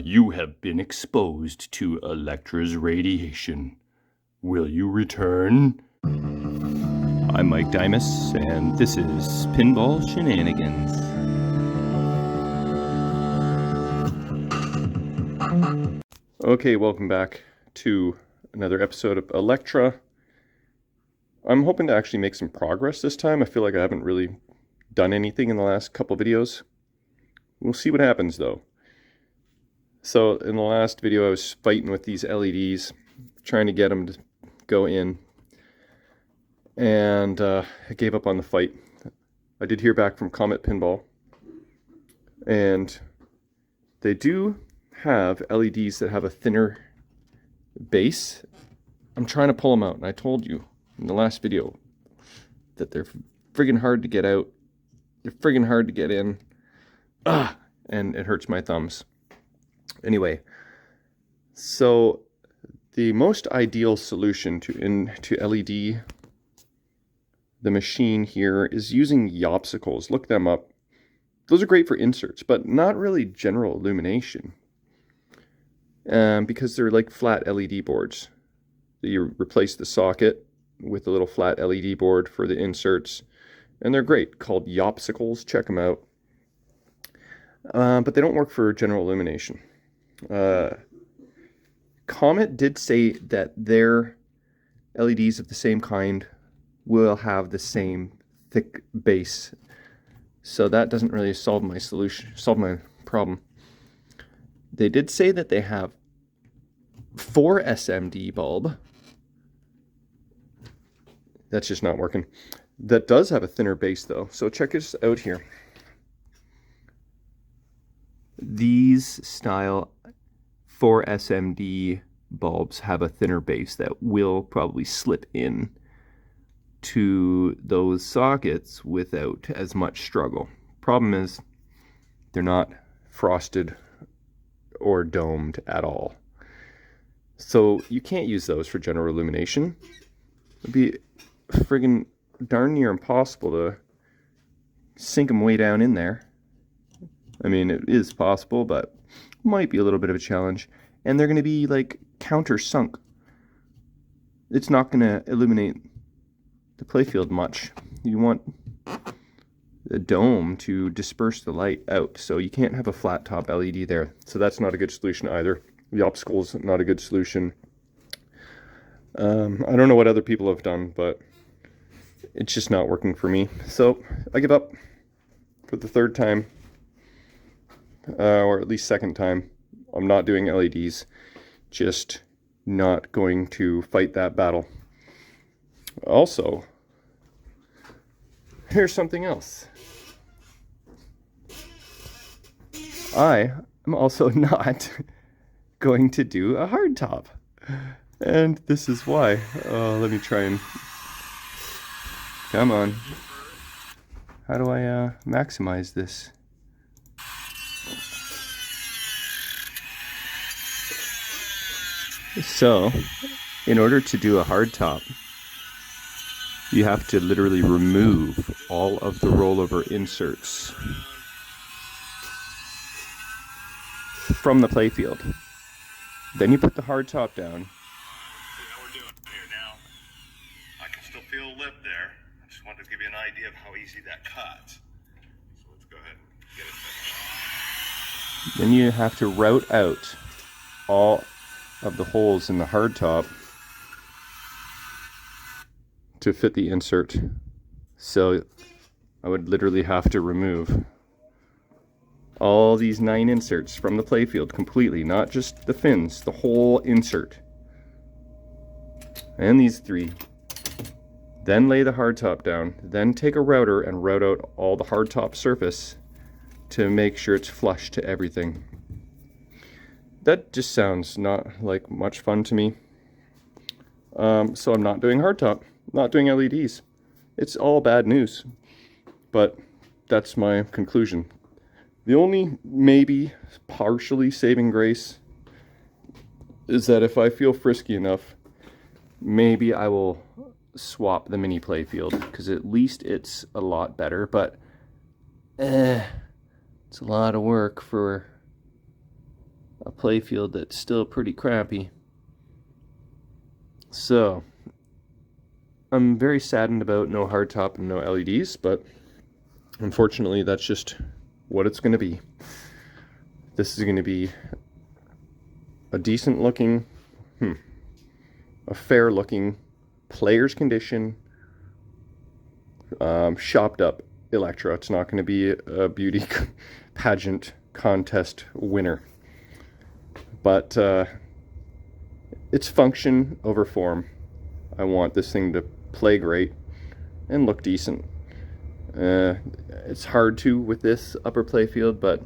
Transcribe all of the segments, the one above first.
You have been exposed to Elektra's radiation. Will you return? I'm Mike Dimas, and this is Pinball Shenanigans. Okay, welcome back to another episode of Elektra. I'm hoping to actually make some progress this time. I feel like I haven't really done anything in the last couple videos. We'll see what happens though. So in the last video I was fighting with these LEDs, trying to get them to go in, and I gave up on the fight. I did hear back from Comet Pinball, and they do have LEDs that have a thinner base. I'm trying to pull them out, and I told you in the last video that they're friggin' hard to get out. They're friggin' hard to get in. And it hurts my thumbs. Anyway, so the most ideal solution to LED the machine here is using Yopsicles. Look them up. Those are great for inserts, but not really general illumination, because they're like flat LED boards. You replace the socket with a little flat LED board for the inserts, and they're great, called Yopsicles. Check them out. But they don't work for general illumination. Comet did say that their LEDs of the same kind will have the same thick base, so that doesn't really solve my problem. They did say that they have 4 SMD bulb. That's just not working. That does have a thinner base though, so check this out here. These style 4 SMD bulbs have a thinner base that will probably slip in to those sockets without as much struggle. Problem is, they're not frosted or domed at all. So you can't use those for general illumination. It'd be friggin' darn near impossible to sink them way down in there. I mean, it is possible, but might be a little bit of a challenge. And they're going to be like countersunk. It's not going to illuminate the playfield much. You want the dome to disperse the light out, so you can't have a flat top LED there. So that's not a good solution either. The Yopsicle is not a good solution. I don't know what other people have done, but it's just not working for me. So I give up for the third time. Or at least second time. I'm not doing LEDs. Just not going to fight that battle. Also, here's something else. I am also not going to do a hardtop. And this is why. Let me try and... Come on. How do I maximize this? So, in order to do a hardtop, you have to literally remove all of the rollover inserts from the playfield. Then you put the hardtop down. See how we're doing here now. I can still feel a lip there. I just wanted to give you an idea of how easy that cuts. So let's go ahead and get it finished. Then you have to route out all of the holes in the hardtop to fit the insert. So I would literally have to remove all these 9 inserts from the playfield completely, not just the fins, the whole insert. And these 3. Then lay the hardtop down, then take a router and route out all the hardtop surface to make sure it's flush to everything. That just sounds not like much fun to me. So I'm not doing hardtop, not doing LEDs. It's all bad news, but that's my conclusion. The only maybe partially saving grace is that if I feel frisky enough, maybe I will swap the mini playfield, because at least it's a lot better, but it's a lot of work for a playfield that's still pretty crappy. So I'm very saddened about no hardtop and no LEDs, but unfortunately that's just what it's going to be. This is going to be a decent looking, a fair looking, player's condition, shopped up Elektra. It's not going to be a beauty pageant contest winner, but it's function over form. I want this thing to play great and look decent. It's hard to with this upper playfield, but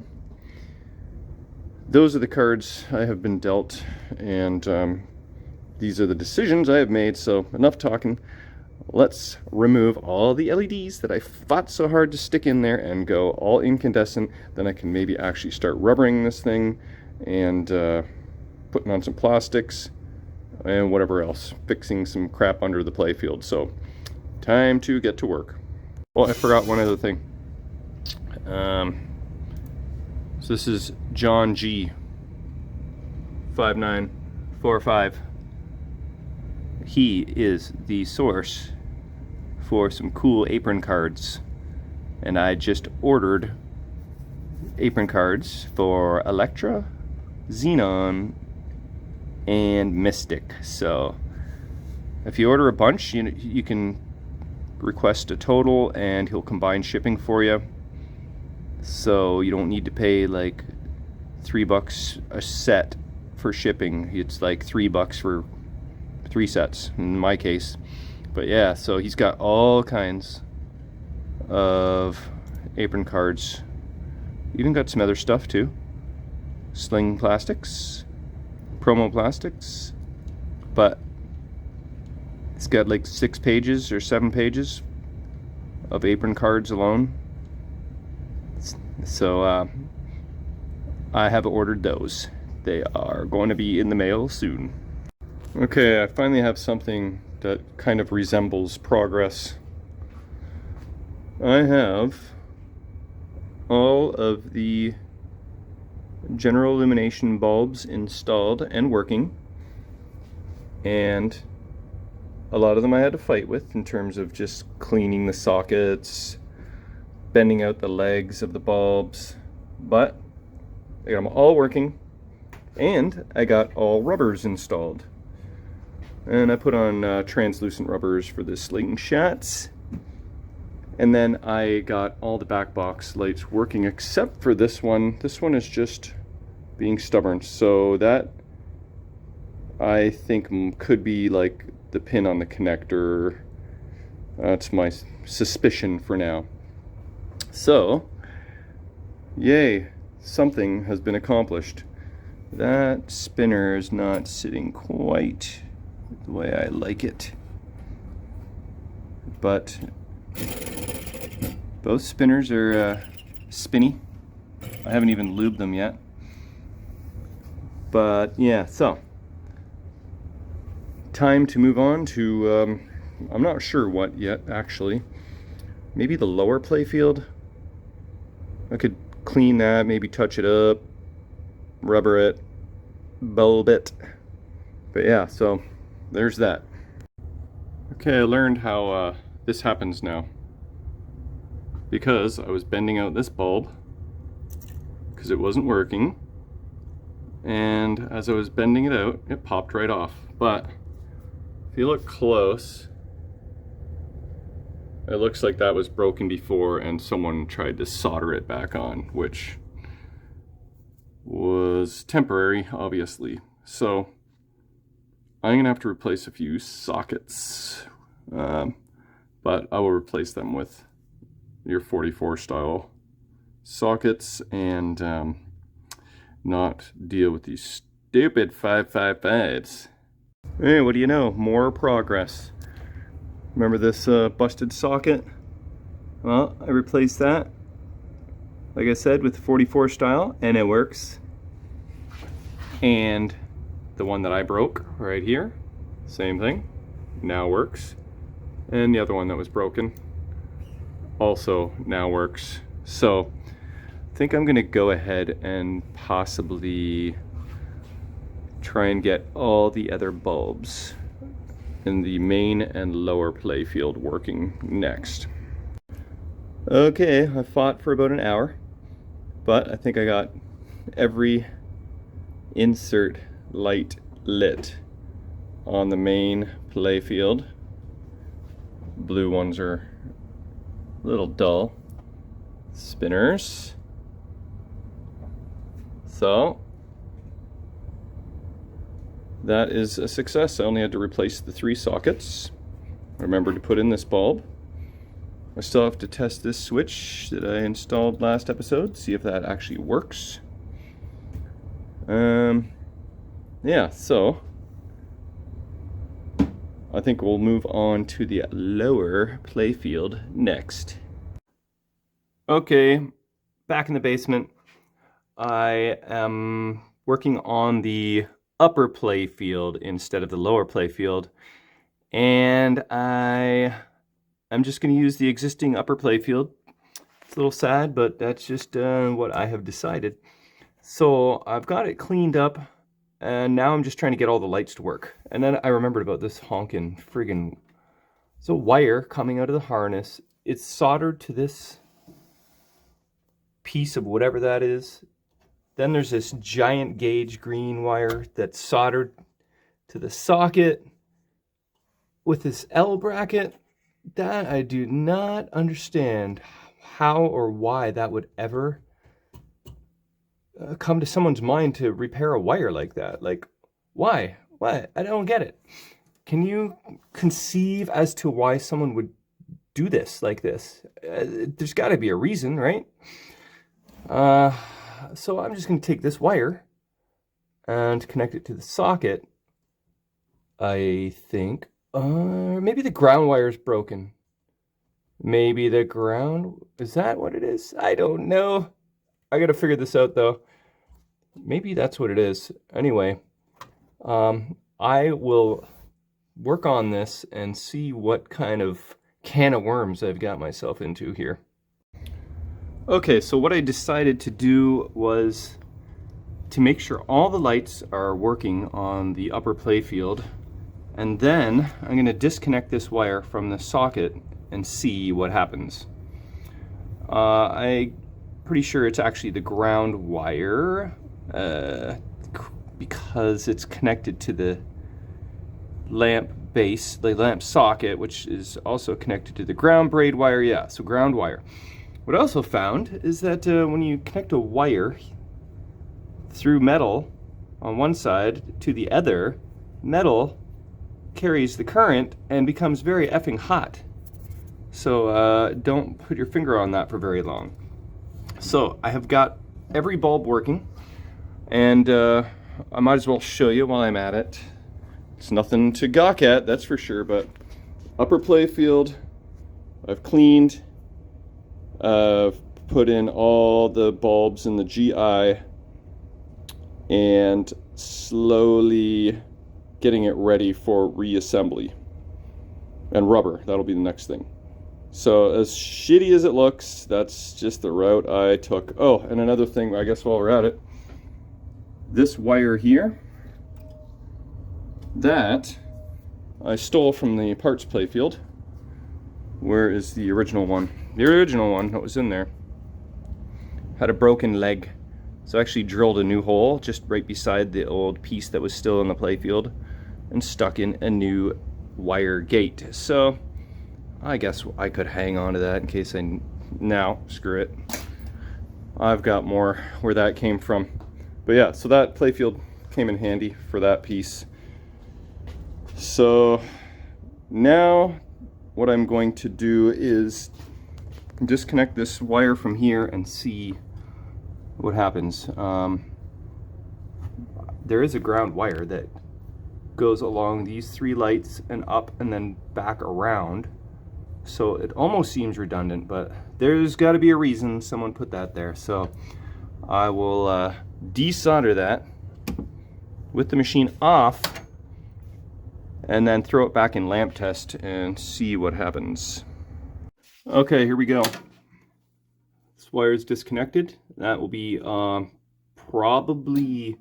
those are the cards I have been dealt, and these are the decisions I have made. So enough talking. Let's remove all the LEDs that I fought so hard to stick in there and go all incandescent. Then I can maybe actually start rubbering this thing and putting on some plastics and whatever else, fixing some crap under the playfield. So time to get to work. Oh, I forgot one other thing. So this is John G 5945. He is the source for some cool apron cards, and I just ordered apron cards for Elektra, Xenon, and Mystic. So if you order a bunch, you can request a total and he'll combine shipping for you, so you don't need to pay like $3 a set for shipping. It's like $3 for 3 sets in my case. But yeah, so he's got all kinds of apron cards. Even got some other stuff too. Sling plastics, promo plastics, but it's got like 6 pages or 7 pages of apron cards alone. So I have ordered those. They are going to be in the mail soon. Okay, I finally have something that kind of resembles progress. I have all of the general illumination bulbs installed and working, and a lot of them I had to fight with in terms of just cleaning the sockets, bending out the legs of the bulbs, but I got them all working, and I got all rubbers installed. And I put on translucent rubbers for the slingshots. And then I got all the back box lights working except for this one. This one is just being stubborn. So that, I think, could be like the pin on the connector. That's my suspicion for now. So, yay, something has been accomplished. That spinner is not sitting quite the way I like it, but both spinners are spinny. I haven't even lubed them yet, but yeah, so time to move on to I'm not sure what yet, actually. Maybe the lower playfield. I could clean that, maybe touch it up, rubber it, bulb it. But yeah, so there's that. Okay, I learned how this happens now, because I was bending out this bulb because it wasn't working, and as I was bending it out, it popped right off. But if you look close, it looks like that was broken before and someone tried to solder it back on, which was temporary, obviously. So I'm gonna have to replace a few sockets, but I will replace them with your 44 style sockets and not deal with these stupid 555s. Hey, what do you know? More progress. Remember this busted socket? Well, I replaced that, like I said, with 44 style, and it works. And the one that I broke right here, same thing, now works. And the other one that was broken also now works. So I think I'm gonna go ahead and possibly try and get all the other bulbs in the main and lower playfield working next. Okay, I fought for about an hour, but I think I got every insert light lit on the main playfield. Blue ones are a little dull. Spinners. So that is a success. I only had to replace the 3 sockets. Remember to put in this bulb. I still have to test this switch that I installed last episode, see if that actually works. Yeah, so I think we'll move on to the lower playfield next. Okay, back in the basement. I am working on the upper playfield instead of the lower playfield, and I'm just going to use the existing upper playfield. It's a little sad, but that's just what I have decided. So I've got it cleaned up, and now I'm just trying to get all the lights to work. And then I remembered about this honkin' friggin'... It's a wire coming out of the harness. It's soldered to this piece of whatever that is. Then there's this giant gauge green wire that's soldered to the socket with this L bracket. That I do not understand how or why that would ever come to someone's mind to repair a wire like that. Like, why? Why? I don't get it. Can you conceive as to why someone would do this like this? There's got to be a reason, right? So I'm just going to take this wire and connect it to the socket. I think, maybe the ground wire is broken. Maybe the ground, is that what it is? I don't know. I got to figure this out though. Maybe that's what it is. Anyway, I will work on this and see what kind of can of worms I've got myself into here. Okay, so what I decided to do was to make sure all the lights are working on the upper playfield, and then I'm going to disconnect this wire from the socket and see what happens. I'm pretty sure it's actually the ground wire because it's connected to the lamp base, the lamp socket, which is also connected to the ground braid wire. Yeah, so ground wire. What I also found is that when you connect a wire through metal on one side to the other, metal carries the current and becomes very effing hot. So don't put your finger on that for very long. So I have got every bulb working, and I might as well show you while I'm at it. It's nothing to gawk at, that's for sure, but upper playfield I've cleaned. I've put in all the bulbs in the GI and slowly getting it ready for reassembly. And rubber, that'll be the next thing. So as shitty as it looks, that's just the route I took. Oh, and another thing, I guess while we're at it, this wire here, that I stole from the parts playfield. Where is the original one? The original one that was in there had a broken leg. So I actually drilled a new hole just right beside the old piece that was still in the playfield and stuck in a new wire gate. So I guess I could hang on to that in case now, screw it. I've got more where that came from. But yeah, so that playfield came in handy for that piece. So now what I'm going to do is disconnect this wire from here and see what happens. There is a ground wire that goes along these 3 lights and up and then back around. So it almost seems redundant, but there's got to be a reason someone put that there. So I will desolder that with the machine off and then throw it back in lamp test and see what happens. Okay, here we go. This wire is disconnected. That will be probably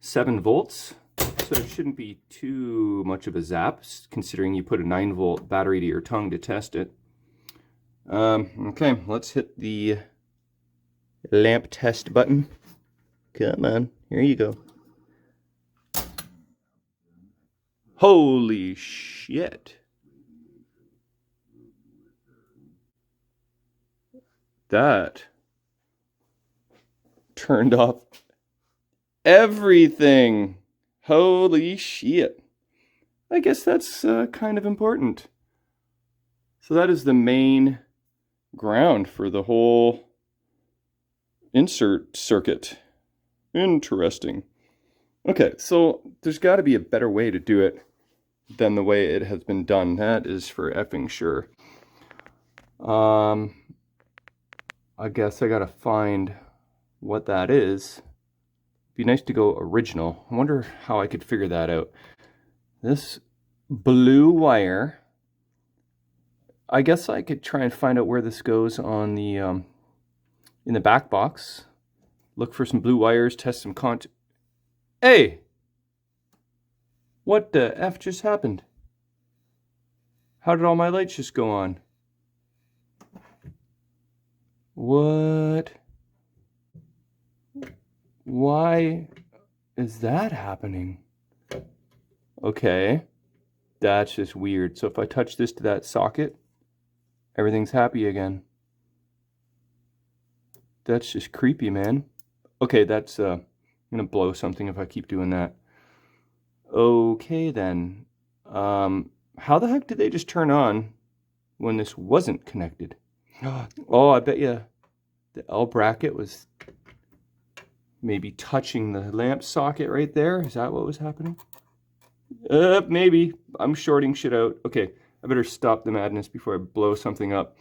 7 volts. So it shouldn't be too much of a zap, considering you put a 9-volt battery to your tongue to test it. Okay, let's hit the lamp test button. Come on, here you go. Holy shit. That turned off everything. Holy shit. I guess that's kind of important. So that is the main ground for the whole insert circuit. Interesting. Okay, so there's got to be a better way to do it than the way it has been done. That is for effing sure. I guess I gotta find what that is. Be nice to go original. I wonder how I could figure that out. This blue wire, I guess I could try and find out where this goes on the in the back box. Look for some blue wires, test some Hey! What the F just happened? How did all my lights just go on? What? Why is that happening? Okay, that's just weird. So if I touch this to that socket, everything's happy again. That's just creepy, man. Okay, that's I'm gonna blow something if I keep doing that. Okay then. How the heck did they just turn on when this wasn't connected? Oh, I bet you the L bracket was maybe touching the lamp socket right there. Is that what was happening? Maybe. I'm shorting shit out. Okay, I better stop the madness before I blow something up.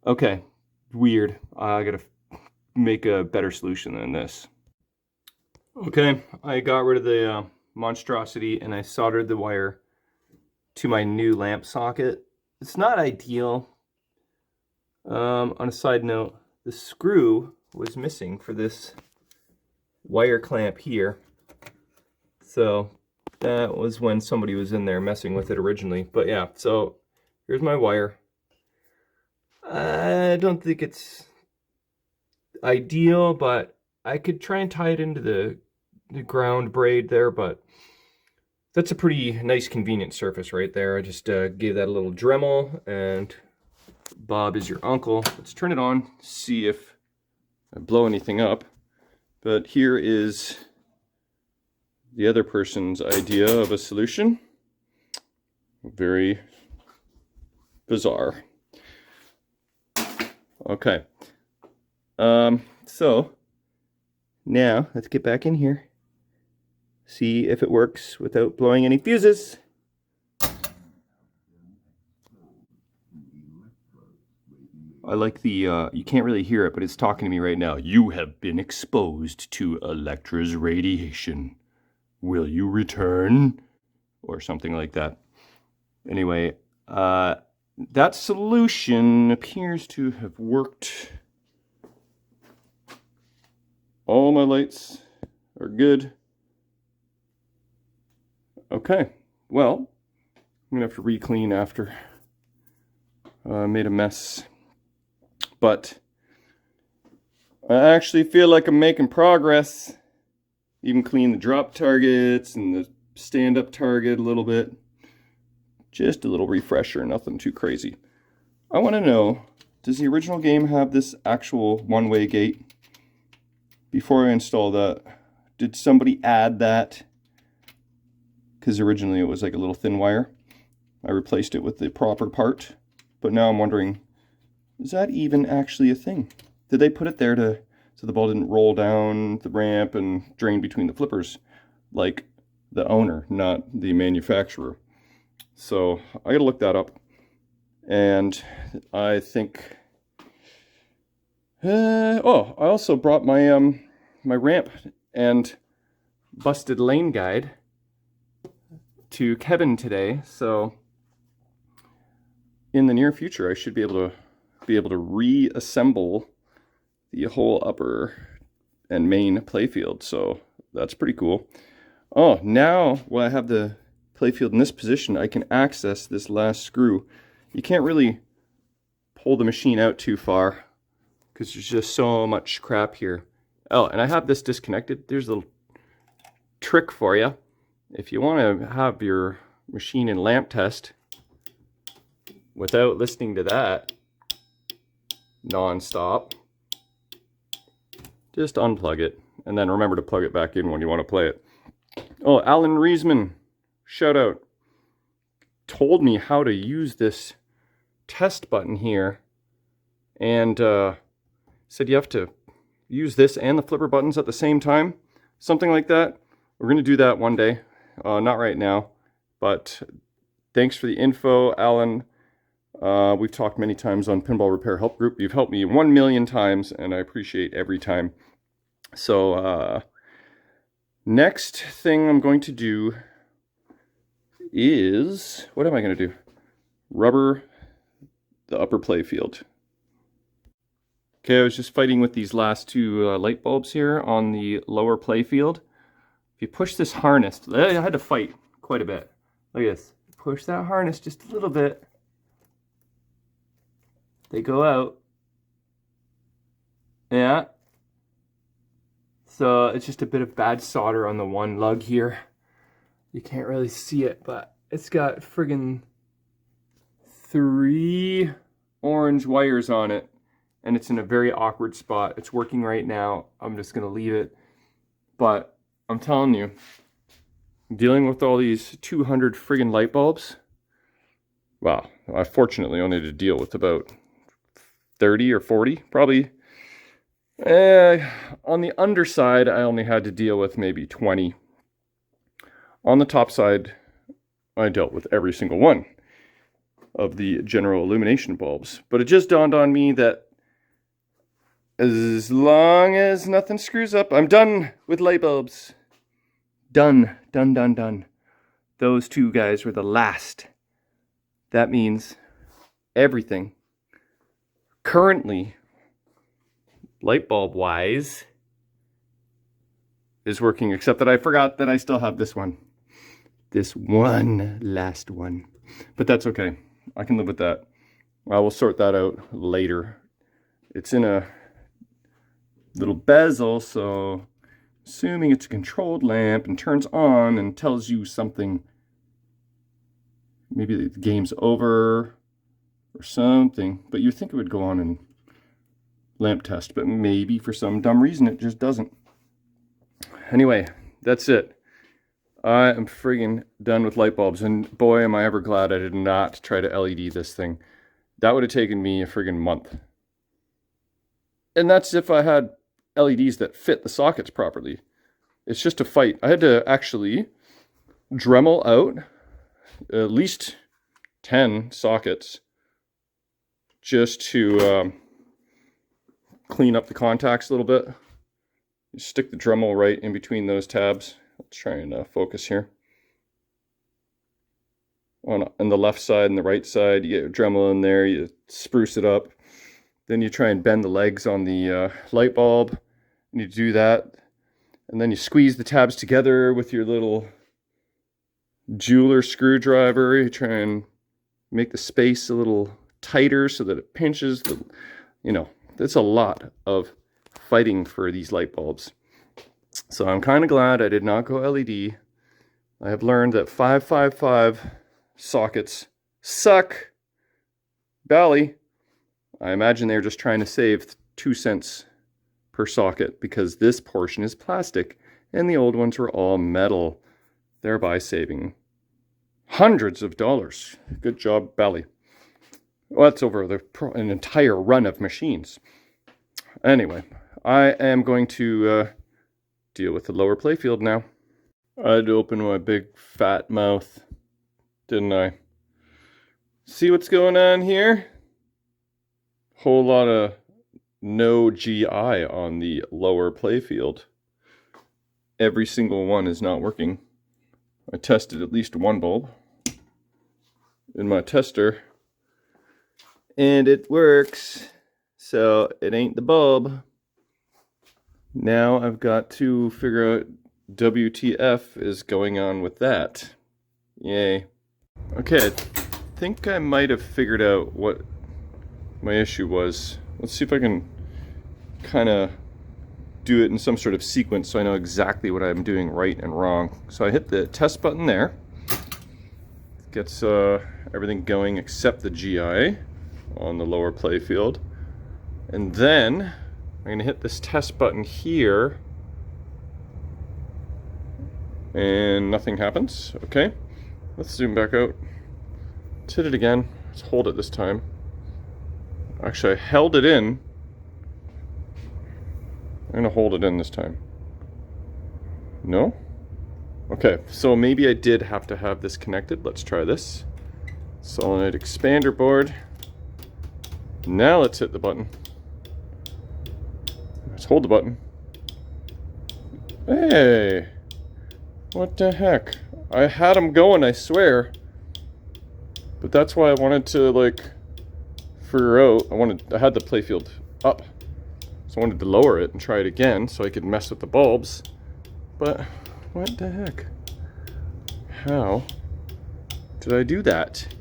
Okay, weird. I gotta make a better solution than this. Okay, I got rid of the monstrosity and I soldered the wire to my new lamp socket. It's not ideal. On a side note, the screw was missing for this wire clamp here. So that was when somebody was in there messing with it originally. But yeah, so here's my wire. I don't think it's ideal, but I could try and tie it into the ground braid there, but that's a pretty nice convenient surface right there. I just gave that a little Dremel, and Bob is your uncle. Let's turn it on, see if I blow anything up. But here is the other person's idea of a solution. Very bizarre. Okay. So now let's get back in here. See if it works without blowing any fuses. I like the, you can't really hear it, but it's talking to me right now. You have been exposed to Elektra's radiation. Will you return? Or something like that. Anyway, that solution appears to have worked. All my lights are good. Okay, well, I'm gonna have to re-clean after I made a mess. But I actually feel like I'm making progress. Even clean the drop targets and the stand-up target a little bit. Just a little refresher, nothing too crazy. I want to know, does the original game have this actual one-way gate? Before I install that, did somebody add that? Because originally it was like a little thin wire. I replaced it with the proper part. But now I'm wondering, is that even actually a thing? Did they put it there so the ball didn't roll down the ramp and drain between the flippers like the owner, not the manufacturer? So I gotta look that up. And I think, I also brought my my ramp and busted lane guide to Kevin today. So in the near future, I should be able to reassemble the whole upper and main playfield. So that's pretty cool. Oh, now when I have the playfield in this position, I can access this last screw. You can't really pull the machine out too far because there's just so much crap here. Oh, and I have this disconnected. There's a little trick for you. If you want to have your machine in lamp test without listening to that non-stop, just unplug it and then remember to plug it back in when you want to play it. Oh, Alan Reisman, shout out, told me how to use this test button here, and said you have to use this and the flipper buttons at the same time, something like that. We're going to do that one day, not right now, but thanks for the info, Alan. We've talked many times on Pinball Repair Help Group. You've helped me 1,000,000 times, and I appreciate every time. So, next thing I'm going to do is, what am I going to do? Rubber the upper playfield. Okay, I was just fighting with these last two light bulbs here on the lower playfield. If you push this harness, I had to fight quite a bit. Look at this. Push that harness just a little bit. They go out. Yeah. So it's just a bit of bad solder on the one lug here. You can't really see it, but it's got friggin' 3 orange wires on it, and it's in a very awkward spot. It's working right now. I'm just gonna leave it. But I'm telling you, dealing with all these 200 friggin' light bulbs, well, I fortunately only had to deal with about 30 or 40, probably. On the underside, I only had to deal with maybe 20. On the top side, I dealt with every single one of the general illumination bulbs. But it just dawned on me that as long as nothing screws up, I'm done with light bulbs. Done, done, done, done. Those two guys were the last. That means everything currently, light bulb wise, is working, except that I forgot that I still have this one. This one last one. But that's okay. I can live with that. I will sort that out later. It's in a little bezel, so assuming it's a controlled lamp and turns on and tells you something, maybe the game's over or something, but you'd think it would go on and lamp test, but maybe for some dumb reason it just doesn't. Anyway, that's it. I am friggin' done with light bulbs, and boy am I ever glad I did not try to LED this thing. That would have taken me a friggin' month. And that's if I had LEDs that fit the sockets properly. It's just a fight. I had to actually Dremel out at least 10 sockets just to clean up the contacts a little bit. You stick the Dremel right in between those tabs. Let's try and focus here. On the left side and the right side, you get your Dremel in there, you spruce it up. Then you try and bend the legs on the light bulb, and you do that. And then you squeeze the tabs together with your little jeweler screwdriver. You try and make the space a little tighter so that it pinches the, that's a lot of fighting for these light bulbs. So I'm kind of glad I did not go LED. I have learned that 555 sockets suck. Bally, I imagine they're just trying to save 2 cents per socket because this portion is plastic and the old ones were all metal, thereby saving hundreds of dollars. Good job, Bally. Well, that's over an entire run of machines. Anyway, I am going to deal with the lower playfield now. I had to open my big fat mouth, didn't I? See what's going on here? Whole lot of no GI on the lower playfield. Every single one is not working. I tested at least one bulb in my tester, and it works. So it ain't the bulb. Now I've got to figure out WTF is going on with that? Yay. Okay, I think I might have figured out what my issue was. Let's see if I can kind of do it in some sort of sequence so I know exactly what I'm doing right and wrong. So I hit the test button there. Gets everything going except the GI on the lower playfield. And then I'm going to hit this test button here. And nothing happens. Okay, let's zoom back out. Let's hit it again. Let's hold it this time. Actually, I held it in. I'm going to hold it in this time. No? Okay, so maybe I did have to have this connected. Let's try this. Solenoid expander board. Now let's hit the button. Let's hold the button. Hey! What the heck? I had them going, I swear. But that's why I wanted to, like, figure out. I had the playfield up. So I wanted to lower it and try it again so I could mess with the bulbs. But what the heck? How did I do that?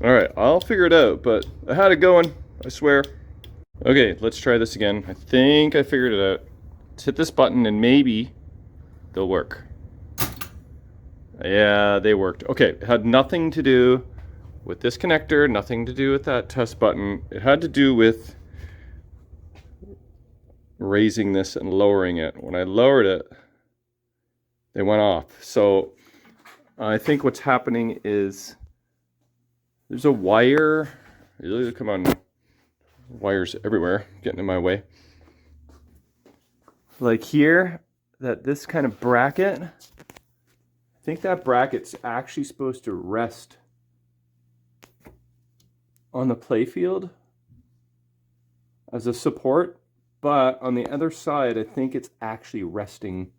Alright, I'll figure it out, but I had it going, I swear. Okay, let's try this again. I think I figured it out. Let's hit this button and maybe they'll work. Yeah, they worked. Okay, it had nothing to do with this connector, nothing to do with that test button. It had to do with raising this and lowering it. When I lowered it, they went off. So I think what's happening is there's a wire. Come on, wires everywhere getting in my way. Like here, this kind of bracket. I think that bracket's actually supposed to rest on the playfield as a support, but on the other side, I think it's actually resting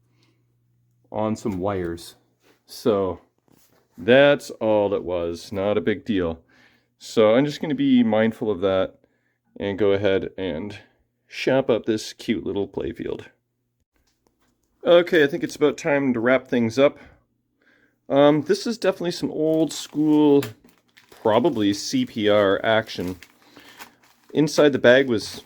on some wires. So that's all it was, not a big deal. So I'm just going to be mindful of that and go ahead and shop up this cute little playfield. Okay, I think it's about time to wrap things up. This is definitely some old school, probably CPR action. Inside the bag was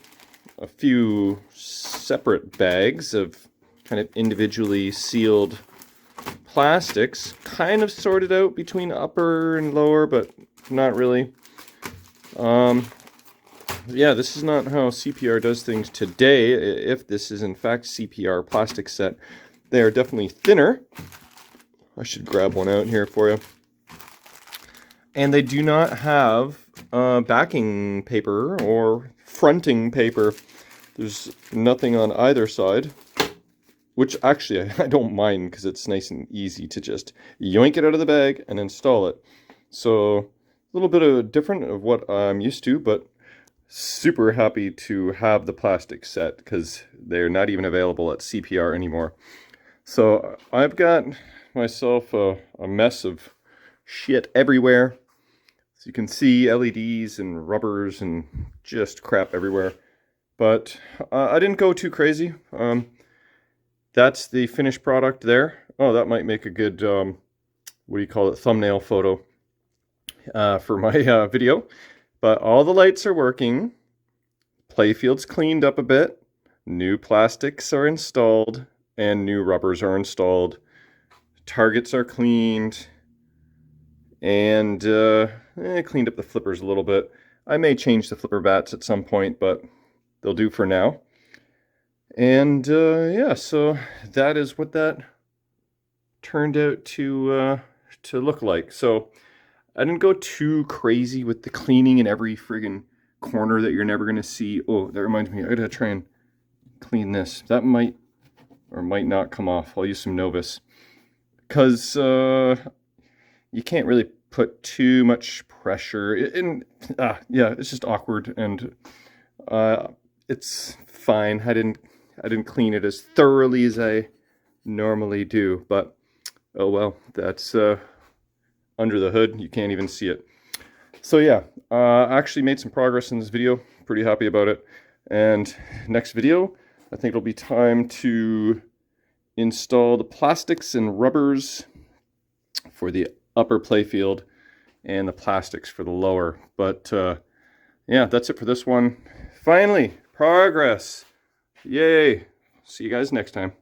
a few separate bags of kind of individually sealed plastics, kind of sorted out between upper and lower, but not really. Yeah, this is not how CPR does things today. If this is in fact CPR plastic set, they are definitely thinner. I should grab one out here for you. And they do not have backing paper or fronting paper. There's nothing on either side, which actually I don't mind because it's nice and easy to just yoink it out of the bag and install it. So a little bit of different of what I'm used to, but super happy to have the plastic set because they're not even available at CPR anymore. So I've got myself a mess of shit everywhere. So you can see LEDs and rubbers and just crap everywhere. But I didn't go too crazy. That's the finished product there. Oh, that might make a good, what do you call it, thumbnail photo for my video. But all the lights are working. Playfield's cleaned up a bit. New plastics are installed and new rubbers are installed. Targets are cleaned. And cleaned up the flippers a little bit. I may change the flipper bats at some point, but they'll do for now. And yeah, so that is what that turned out to look like. So I didn't go too crazy with the cleaning in every friggin' corner that you're never gonna see. Oh, that reminds me, I gotta try and clean this. That might or might not come off. I'll use some Novus because you can't really put too much pressure in. Yeah, it's just awkward, and it's fine. I didn't clean it as thoroughly as I normally do, but oh well, that's under the hood. You can't even see it. So yeah, I actually made some progress in this video. Pretty happy about it. And next video, I think it'll be time to install the plastics and rubbers for the upper playfield and the plastics for the lower. But yeah, that's it for this one. Finally, progress. Yay. See you guys next time.